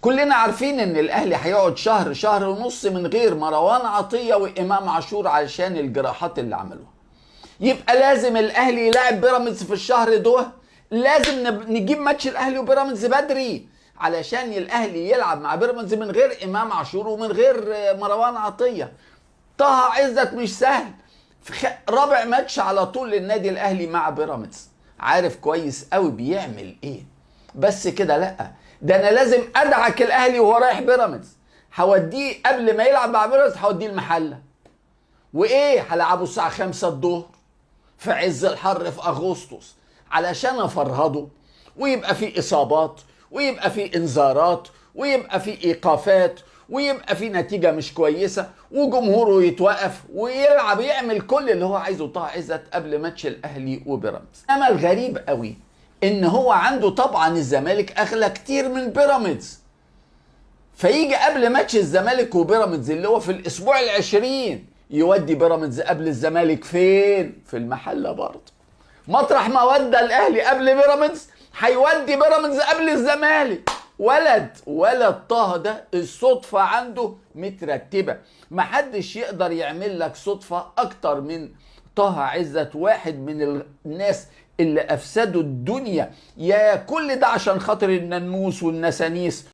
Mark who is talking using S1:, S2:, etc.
S1: كلنا عارفين ان الاهلي هيقعد شهر شهر ونص من غير مروان عطية وامام عاشور علشان الجراحات اللي عملوها. يبقى لازم الاهلي يلعب بيراميدز في الشهر ده. لازم نجيب ماتش الاهلي وبيراميدز بدري علشان الاهلي يلعب مع بيراميدز من غير امام عاشور ومن غير مروان عطية. طه عزت مش سهل، رابع ماتش على طول للنادي الاهلي مع بيراميدز، عارف كويس قوي بيعمل ايه. بس كده لا، ده انا لازم ادعك الاهلي وهو رايح بيراميدز. هوديه قبل ما يلعب مع بيراميدز، هوديه المحله. وايه، هلعبه الساعه 5 الظهر في عز الحر في اغسطس علشان افرهده، ويبقى في اصابات ويبقى في انذارات ويبقى في ايقافات ويبقى في نتيجه مش كويسه وجمهوره يتوقف ويلعب يعمل كل اللي هو عايزه طه عزت قبل ماتش الاهلي وبيراميدز. اما الغريب قوي ان هو عنده طبعا الزمالك اغلى كتير من بيراميدز، فيجي قبل ماتش الزمالك وبيراميدز اللي هو في الاسبوع العشرين يودي بيراميدز قبل الزمالك فين؟ في المحله برضه. مطرح ما ودى الاهلي قبل بيراميدز هيودي بيراميدز قبل الزمالك. ولد طه ده الصدفه عنده مترتبه، محدش يقدر يعمل لك صدفه اكتر من طه عزت، واحد من الناس اللي افسدوا الدنيا. يا كل ده عشان خاطر الننوس والنسانيس